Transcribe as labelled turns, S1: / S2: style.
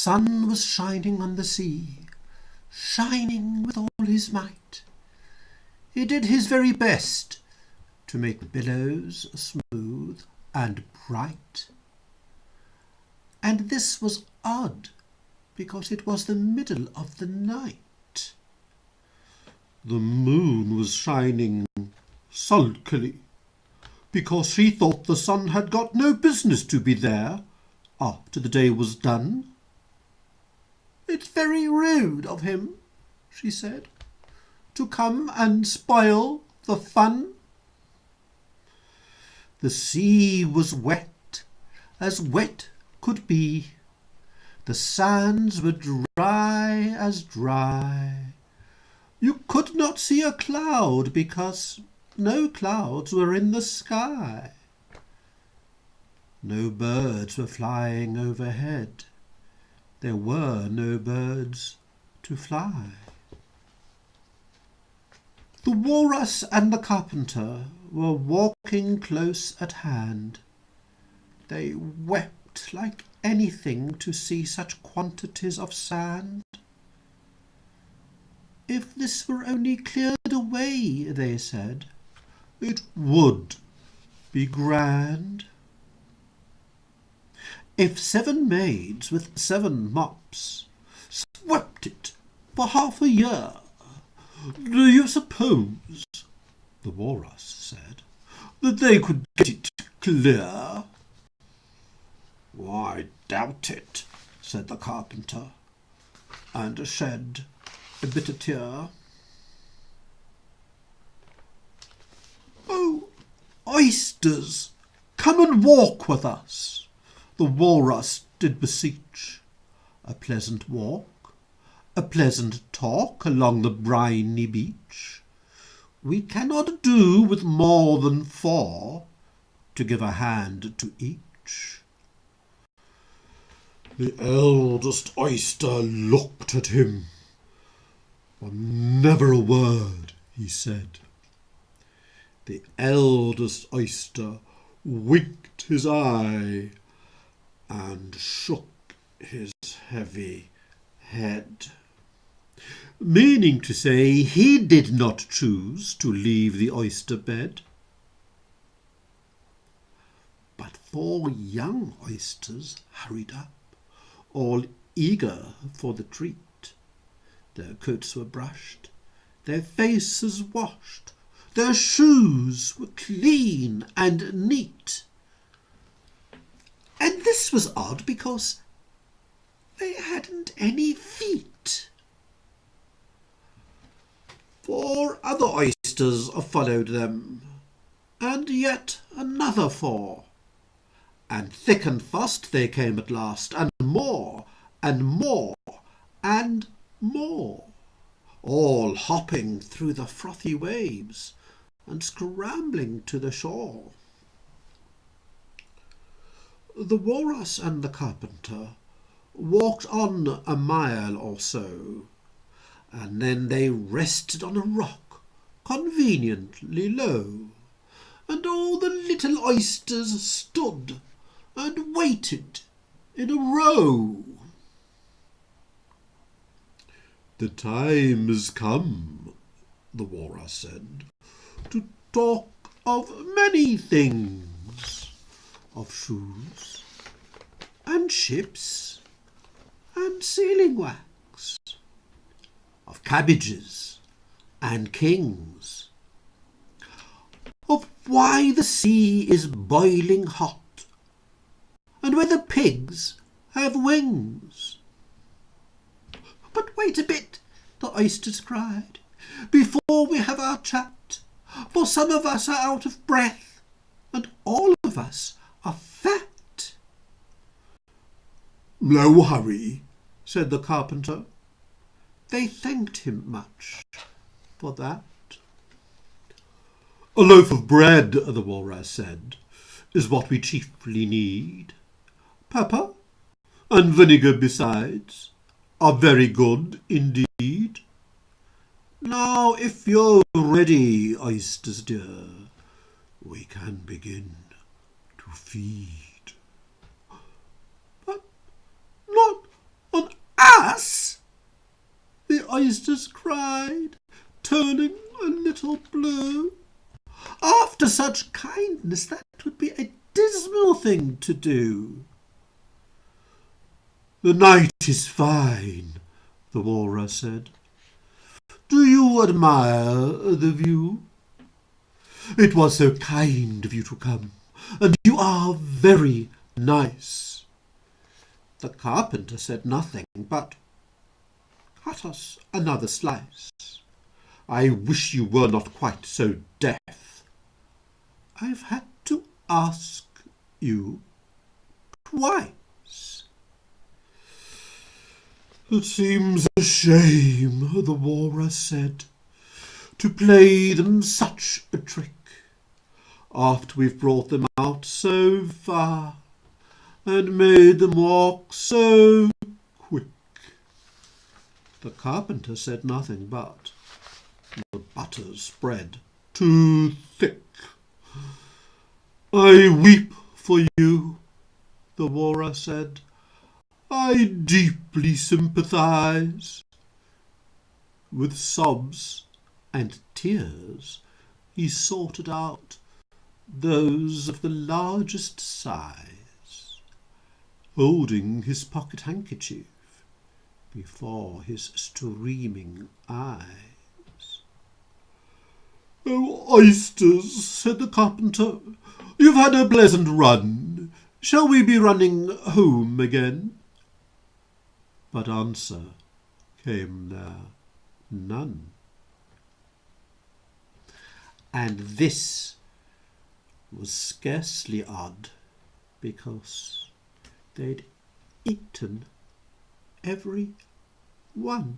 S1: sun was shining on the sea, shining with all his might. He did his very best to make the billows smooth and bright. And this was odd, because it was the middle of the night. The moon was shining sulkily, because she thought the sun had got no business to be there after the day was done. "It's very rude of him," she said, "to come and spoil the fun." The sea was wet, as wet could be. The sands were dry as dry. You could not see a cloud, because no clouds were in the sky. No birds were flying overhead. There were no birds to fly. The Walrus and the Carpenter were walking close at hand. They wept like anything to see such quantities of sand. If this were only cleared away, they said, it would be grand. If 7 maids with 7 mops swept it for half a year, do you suppose, the Walrus said, that they could get it clear? "I doubt it," said the Carpenter, and shed a bitter tear. "Oh, oysters, come and walk with us," the Walrus did beseech. A pleasant walk, a pleasant talk along the briny beach. We cannot do with more than 4, to give a hand to each. The eldest oyster looked at him. "Never a word," he said. The eldest oyster winked his eye and shook his heavy head, meaning to say he did not choose to leave the oyster bed. But 4 young oysters hurried up, all eager for the treat. Their coats were brushed, their faces washed, their shoes were clean and neat. And this was odd, because they hadn't any feet. 4 other oysters followed them, and yet another 4. And thick and fast they came at last, and more, and more, and more, all hopping through the frothy waves and scrambling to the shore. The Walrus and the Carpenter walked on a mile or so, and then they rested on a rock conveniently low, and all the little oysters stood and waited in a row. "The time has come," the Walrus said, "to talk of many things, of shoes, and ships, and sealing wax, of cabbages and kings, of why the sea is boiling hot, and whether pigs have wings." "But wait a bit," the oysters cried, "before we have our chat, for some of us are out of breath, and all of us are fat." "No hurry," said the Carpenter. They thanked him much for that. "A loaf of bread," the Walrus said, "is what we chiefly need. Pepper and vinegar besides are very good indeed. Now, if you're ready, oysters dear, we can begin to feed." "But not oysters cried, turning a little blue. After such kindness, that would be a dismal thing to do. The night is fine, the Walrus said. Do you admire the view? It was so kind of you to come, and you are very nice. The Carpenter said nothing, but cut us another slice. I wish you were not quite so deaf. I've had to ask you twice. It seems a shame, the Walrus said, to play them such a trick, after we've brought them out so far, and made them walk so quick. The Carpenter said nothing, but the butter spread too thick. I weep for you, the Walrus said. I deeply sympathize. With sobs and tears he sorted out those of the largest size, holding his pocket handkerchief before his streaming eyes. "Oh, oysters," said the Carpenter, "you've had a pleasant run. Shall we be running home again?" But answer came there none. And this was scarcely odd, because they'd eaten every one.